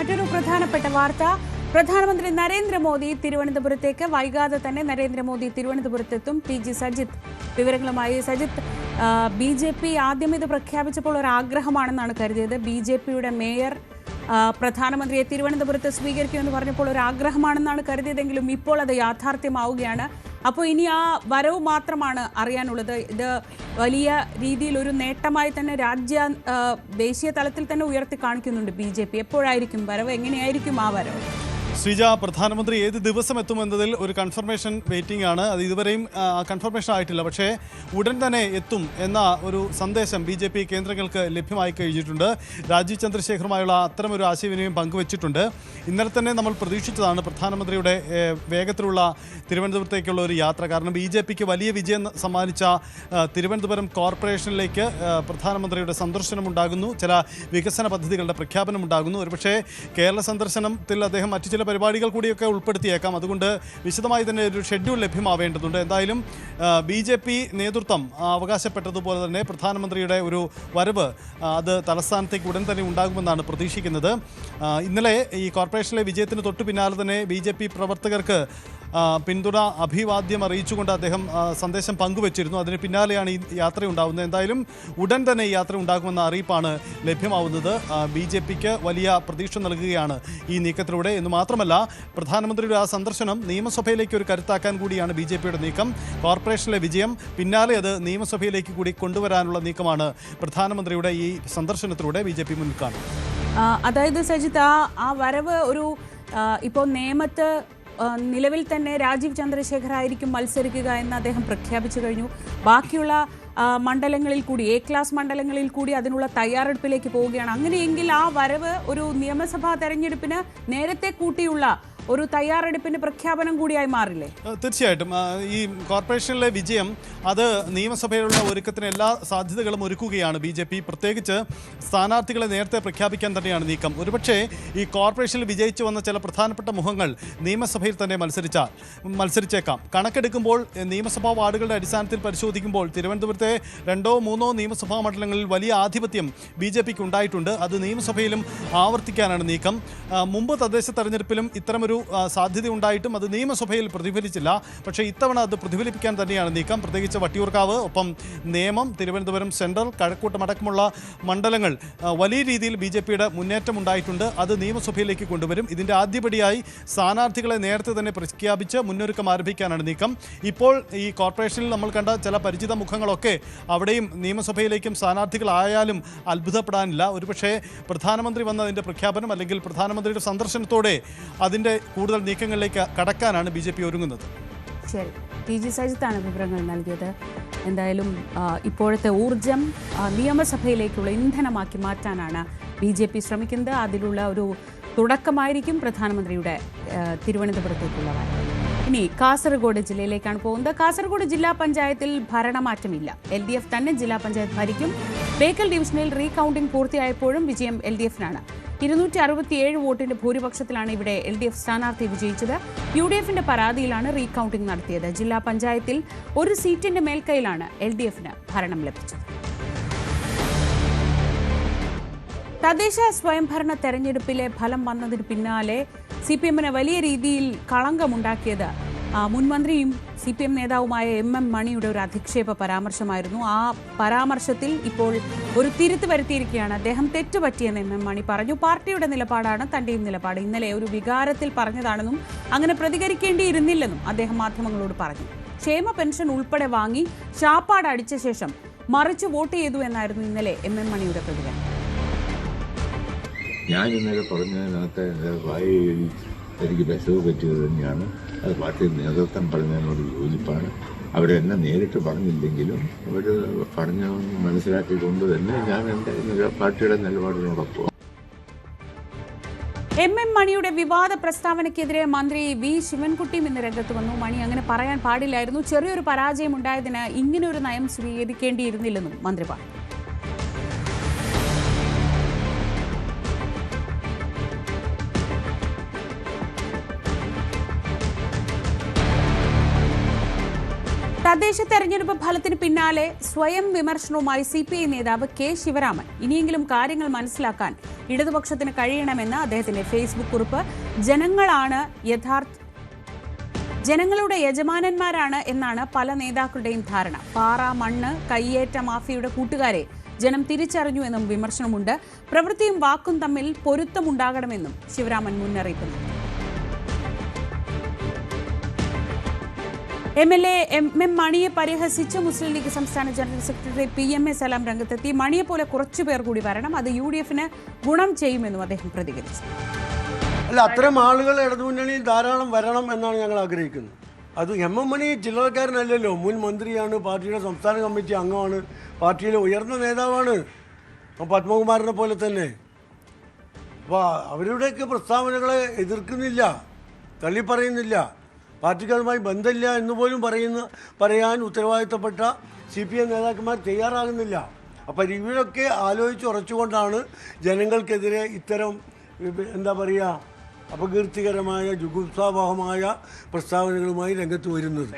മറ്റൊരു പ്രധാനപ്പെട്ട വാർത്ത. പ്രധാനമന്ത്രി നരേന്ദ്രമോദി തിരുവനന്തപുരത്തേക്ക് വൈകാതെ തന്നെ നരേന്ദ്രമോദി തിരുവനന്തപുരത്തെത്തും. PG സജിത്ത് വിവരങ്ങളുമായി. സജിത്ത്, BJP ആദ്യം ഇത് പ്രഖ്യാപിച്ചപ്പോൾ ഒരു ആഗ്രഹമാണെന്നാണ് കരുതിയത്. BJPയുടെ മേയർ പ്രധാനമന്ത്രിയെ തിരുവനന്തപുരത്ത് സ്വീകരിക്കുമെന്ന് പറഞ്ഞപ്പോൾ ഒരു ആഗ്രഹമാണെന്നാണ് കരുതിയതെങ്കിലും ഇപ്പോൾ അത് യാഥാർത്ഥ്യമാവുകയാണ്. അപ്പോൾ ഇനി ആ വരവ് മാത്രമാണ് അറിയാനുള്ളത്. ഇത് വലിയ രീതിയിൽ ഒരു നേട്ടമായി തന്നെ ദേശീയ തലത്തിൽ തന്നെ ഉയർത്തി കാണിക്കുന്നുണ്ട് BJP. എപ്പോഴായിരിക്കും വരവ്? എങ്ങനെയായിരിക്കും ആ വരവ്? ശ്രീജ, പ്രധാനമന്ത്രി ഏത് ദിവസം എത്തുമെന്നതിൽ ഒരു കൺഫർമേഷൻ വെയിറ്റിംഗ് ആണ്. അത് ഇതുവരെയും കൺഫർമേഷൻ ആയിട്ടില്ല. പക്ഷേ ഉടൻ തന്നെ എത്തും എന്ന ഒരു സന്ദേശം BJP കേന്ദ്രങ്ങൾക്ക് ലഭ്യമായി കഴിഞ്ഞിട്ടുണ്ട്. രാജീവ് ചന്ദ്രശേഖറുമായുള്ള അത്തരമൊരു ആശയവിനിമയം പങ്കുവച്ചിട്ടുണ്ട്. ഇന്നലെ തന്നെ നമ്മൾ പ്രതീക്ഷിച്ചതാണ് പ്രധാനമന്ത്രിയുടെ വേഗത്തിലുള്ള തിരുവനന്തപുരത്തേക്കുള്ള ഒരു യാത്ര. കാരണം BJPക്ക് വലിയ വിജയം സമ്മാനിച്ച തിരുവനന്തപുരം കോർപ്പറേഷനിലേക്ക് പ്രധാനമന്ത്രിയുടെ സന്ദർശനമുണ്ടാകുന്നു. ചില വികസന പദ്ധതികളുടെ പ്രഖ്യാപനമുണ്ടാകുന്നു. ഒരുപക്ഷേ കേരള സന്ദർശനത്തിൽ അദ്ദേഹം മറ്റു ചില പരിപാടികൾ കൂടിയൊക്കെ ഉൾപ്പെടുത്തിയേക്കാം. അതുകൊണ്ട് വിശദമായി തന്നെ ഒരു ഷെഡ്യൂൾ ലഭ്യമാവേണ്ടതുണ്ട്. എന്തായാലും BJP നേതൃത്വം അവകാശപ്പെട്ടതുപോലെ തന്നെ പ്രധാനമന്ത്രിയുടെ ഒരു വരവ് അത് തലസ്ഥാനത്തേക്ക് ഉടൻ തന്നെ ഉണ്ടാകുമെന്നാണ് പ്രതീക്ഷിക്കുന്നത്. ഇന്നലെ ഈ കോർപ്പറേഷനിലെ വിജയത്തിന് തൊട്ടു പിന്നാലെ തന്നെ BJP പ്രവർത്തകർക്ക് പിന്തുണ അഭിവാദ്യം അറിയിച്ചുകൊണ്ട് അദ്ദേഹം സന്ദേശം പങ്കുവച്ചിരുന്നു. അതിന് പിന്നാലെയാണ് ഈ യാത്രയുണ്ടാകുന്നത്. എന്തായാലും ഉടൻ തന്നെ ഈ യാത്ര ഉണ്ടാകുമെന്ന അറിയിപ്പാണ് ലഭ്യമാവുന്നത്. BJPക്ക് വലിയ പ്രതീക്ഷ നൽകുകയാണ് ഈ നീക്കത്തിലൂടെ എന്ന് മാത്രമല്ല, പ്രധാനമന്ത്രിയുടെ ആ സന്ദർശനം നിയമസഭയിലേക്ക് ഒരു കരുത്താക്കാൻ കൂടിയാണ് BJPയുടെ നീക്കം. കോർപ്പറേഷനിലെ വിജയം പിന്നാലെ അത് നിയമസഭയിലേക്ക് കൂടി കൊണ്ടുവരാനുള്ള നീക്കമാണ് പ്രധാനമന്ത്രിയുടെ ഈ സന്ദർശനത്തിലൂടെ BJP മുന്നിൽ കാണുന്നത്. അതായത് സജിത്ത്, ആ വരവ് ഒരു ഇപ്പോൾ നേമത്ത് നിലവിൽ തന്നെ രാജീവ് ചന്ദ്രശേഖർ ആയിരിക്കും മത്സരിക്കുക എന്ന് അദ്ദേഹം പ്രഖ്യാപിച്ചു കഴിഞ്ഞു. ബാക്കിയുള്ള മണ്ഡലങ്ങളിൽ കൂടി, A ക്ലാസ് മണ്ഡലങ്ങളിൽ കൂടി അതിനുള്ള തയ്യാറെടുപ്പിലേക്ക് പോവുകയാണ്. അങ്ങനെയെങ്കിൽ ആ വരവ് ഒരു നിയമസഭാ തെരഞ്ഞെടുപ്പിന് നേരത്തെ കൂട്ടിയുള്ള ഒരു തയ്യാറെടുപ്പിന്റെ പ്രഖ്യാപനം കൂടിയായി മാറില്ലേ? തീർച്ചയായിട്ടും ഈ കോർപ്പറേഷനിലെ വിജയം അത് നിയമസഭയിലുള്ള ഒരുക്കത്തിന് എല്ലാ സാധ്യതകളും ഒരുക്കുകയാണ് BJP. പ്രത്യേകിച്ച് സ്ഥാനാർത്ഥികളെ നേരത്തെ പ്രഖ്യാപിക്കാൻ തന്നെയാണ് നീക്കം. ഒരുപക്ഷേ ഈ കോർപ്പറേഷനിൽ വിജയിച്ചു വന്ന ചില പ്രധാനപ്പെട്ട മുഖങ്ങൾ നിയമസഭയിൽ തന്നെ മത്സരിച്ചേക്കാം. കണക്കെടുക്കുമ്പോൾ നിയമസഭാ വാർഡുകളുടെ അടിസ്ഥാനത്തിൽ പരിശോധിക്കുമ്പോൾ തിരുവനന്തപുരത്തെ 2-3 നിയമസഭാ മണ്ഡലങ്ങളിൽ വലിയ ആധിപത്യം BJPക്ക് ഉണ്ടായിട്ടുണ്ട്. അത് നിയമസഭയിലും ആവർത്തിക്കാനാണ് നീക്കം. മുമ്പ് തദ്ദേശ തെരഞ്ഞെടുപ്പിലും ഇത്തരമൊരു സാധ്യത ഉണ്ടായിട്ടും അത് നിയമസഭയിൽ പ്രതിഫലിച്ചില്ല. പക്ഷേ ഇത്തവണ അത് പ്രതിഫലിപ്പിക്കാൻ തന്നെയാണ് നീക്കം. പ്രത്യേകിച്ച് വട്ടിയൂർക്കാവ്, ഒപ്പം നേമം, തിരുവനന്തപുരം സെൻട്രൽ, കഴക്കൂട്ടം അടക്കമുള്ള മണ്ഡലങ്ങൾ വലിയ രീതിയിൽ BJPയുടെ മുന്നേറ്റം ഉണ്ടായിട്ടുണ്ട്. അത് നിയമസഭയിലേക്ക് കൊണ്ടുവരും. ഇതിൻ്റെ ആദ്യപടിയായി സ്ഥാനാർത്ഥികളെ നേരത്തെ തന്നെ പ്രഖ്യാപിച്ച് മുന്നൊരുക്കം ആരംഭിക്കാനാണ് നീക്കം. ഇപ്പോൾ ഈ കോർപ്പറേഷനിൽ നമ്മൾ കണ്ട ചില പരിചിത മുഖങ്ങളൊക്കെ അവിടെയും നിയമസഭയിലേക്കും സ്ഥാനാർത്ഥികളായാലും അത്ഭുതപ്പെടാനില്ല. ഒരുപക്ഷേ പ്രധാനമന്ത്രി വന്നതിൻ്റെ പ്രഖ്യാപനം അല്ലെങ്കിൽ പ്രധാനമന്ത്രിയുടെ സന്ദർശനത്തോടെ അതിൻ്റെ കൂടുതൽ നീക്കങ്ങളിലേക്ക് കടക്കാനാണ് BJP ഒരുങ്ങുന്നത്. ശരി, PG സജിത്താണ് വിവരങ്ങൾ നൽകിയത്. എന്തായാലും ഇപ്പോഴത്തെ ഊർജം നിയമസഭയിലേക്കുള്ള ഇന്ധനമാക്കി മാറ്റാനാണ് BJP ശ്രമിക്കുന്നത്. അതിലുള്ള ഒരു തുടക്കമായിരിക്കും പ്രധാനമന്ത്രിയുടെ തിരുവനന്തപുരത്തേക്കുള്ള വരവ്. ഇനി കാസർഗോഡ് ജില്ലയിലേക്കാണ് പോകുന്നത്. കാസർഗോഡ് ജില്ലാ പഞ്ചായത്തിൽ ഭരണമാറ്റമില്ല. LDF തന്നെ ജില്ലാ പഞ്ചായത്ത് ഭരിക്കും. ബേക്കൽ ഡിവിഷനിൽ റീകൗണ്ടിംഗ് പൂർത്തിയായപ്പോഴും വിജയം LDFനാണ്. 267 വോട്ടിന്റെ ഭൂരിപക്ഷത്തിലാണ് ഇവിടെ LDF സ്ഥാനാർത്ഥി വിജയിച്ചത്. UDFന്റെ പരാതിയിലാണ് റീകൗണ്ടിംഗ് നടത്തിയത്. ജില്ലാ പഞ്ചായത്തിൽ ഒരു സീറ്റിന്റെ മേൽക്കൈയിലാണ് LDFന് ഭരണം ലഭിച്ചത്. തദ്ദേശ സ്വയംഭരണ തെരഞ്ഞെടുപ്പിലെ ഫലം വന്നതിന് പിന്നാലെ CPMന് വലിയ രീതിയിൽ കളങ്കമുണ്ടാക്കിയത് മുൻമന്ത്രിയും CPM നേതാവുമായ MM മണിയുടെ ഒരു അധിക്ഷേപ പരാമർശമായിരുന്നു. ആ പരാമർശത്തിൽ ഇപ്പോൾ ഒരു തിരുത്ത് വരുത്തിയിരിക്കുകയാണ്. അദ്ദേഹം തെറ്റുപറ്റിയെന്ന് MM മണി പറഞ്ഞു. പാർട്ടിയുടെ നിലപാടാണ് തന്റെയും നിലപാട്. ഇന്നലെ ഒരു വികാരത്തിൽ പറഞ്ഞതാണെന്നും അങ്ങനെ പ്രതികരിക്കേണ്ടിയിരുന്നില്ലെന്നും അദ്ദേഹം മാധ്യമങ്ങളോട് പറഞ്ഞു. ക്ഷേമ പെൻഷൻ ഉൾപ്പെടെ വാങ്ങി ശാപ്പാട് അടിച്ച ശേഷം മറിച്ച് വോട്ട് ചെയ്തു എന്നായിരുന്നു ഇന്നലെ MM മണിയുടെ പ്രതികരണം. ഞാൻ ഇന്നലെ പറഞ്ഞതിനകത്ത് എനിക്ക് വിഷവ് പറ്റിയത് തന്നെയാണ്. അത് പാർട്ടി നേതൃത്വം പറഞ്ഞതിനോട് യോജിപ്പാണ്. അവരെന്നെ നേരിട്ട് പറഞ്ഞില്ലെങ്കിലും അവർ പറഞ്ഞതെന്ന് മനസ്സിലാക്കിക്കൊണ്ട് തന്നെ ഞാൻ എൻ്റെ പാർട്ടിയുടെ നിലപാടിനോടൊപ്പം. MM മണിയുടെ വിവാദ പ്രസ്താവനയ്ക്കെതിരെ മന്ത്രി V ശിവൻകുട്ടിയും ഇന്ന് രംഗത്ത് വന്നു. മണി അങ്ങനെ പറയാൻ പാടില്ലായിരുന്നു, ചെറിയൊരു പരാജയം ഉണ്ടായതിന് ഇങ്ങനൊരു നയം സ്വീകരിക്കേണ്ടിയിരുന്നില്ലെന്നും മന്ത്രി പറഞ്ഞു. തദ്ദേശ തെരഞ്ഞെടുപ്പ് ഫലത്തിന് പിന്നാലെ സ്വയം വിമർശനവുമായി CPI നേതാവ് K ശിവരാമൻ. ഇനിയെങ്കിലും കാര്യങ്ങൾ മനസ്സിലാക്കാൻ ഇടതുപക്ഷത്തിന് കഴിയണമെന്ന് അദ്ദേഹത്തിന്റെ ഫേസ്ബുക്ക് കുറിപ്പ്. ജനങ്ങളുടെ യജമാനന്മാരാണ് എന്നാണ് പല നേതാക്കളുടെയും ധാരണ. പാറ, മണ്ണ്, കയ്യേറ്റ മാഫിയയുടെ കൂട്ടുകാരെ ജനം തിരിച്ചറിഞ്ഞു എന്നും വിമർശനമുണ്ട്. പ്രവൃത്തിയും വാക്കും തമ്മിൽ പൊരുത്തമുണ്ടാകണമെന്നും ശിവരാമൻ മുന്നറിയിപ്പ് നൽകി. MLA MM മണിയെ പരിഹസിച്ച് മുസ്ലിം ലീഗ് സംസ്ഥാന ജനറൽ സെക്രട്ടറി PMA സലാം രംഗത്തെത്തി. മണിയെ പോലെ കുറച്ചുപേർ കൂടി വരണം, അത് UDF-ന് ഗുണം ചെയ്യുമെന്നും അദ്ദേഹം പ്രതികരിച്ചു. അല്ല, അത്തരം ആളുകൾ ഇടതുമുന്നണിയിൽ ധാരാളം വരണം എന്നാണ് ഞങ്ങൾ ആഗ്രഹിക്കുന്നത്. അത് MM മണി ചില്ലറക്കാരനല്ലല്ലോ, മുൻ മന്ത്രിയാണ്, പാർട്ടിയുടെ സംസ്ഥാന കമ്മിറ്റി അംഗമാണ്, പാർട്ടിയിലെ ഉയർന്ന നേതാവാണ്, പത്മകുമാറിനെ പോലെ തന്നെ. അപ്പോൾ അവരുടെയൊക്കെ പ്രസ്താവനകളെ എതിർക്കുന്നില്ല, തള്ളിപ്പറയുന്നില്ല, പാർട്ടികളുമായി ബന്ധമില്ല എന്ന് പോലും പറയാൻ ഉത്തരവാദിത്തപ്പെട്ട CPM നേതാക്കന്മാർ തയ്യാറാകുന്നില്ല. അപ്പോൾ ഇവരൊക്കെ ആലോചിച്ച് ഉറച്ചുകൊണ്ടാണ് ജനങ്ങൾക്കെതിരെ ഇത്തരം എന്താ പറയുക അപകീർത്തികരമായ ജുഗുപ്സാവഹമായ പ്രസ്താവനകളുമായി രംഗത്ത് വരുന്നത്.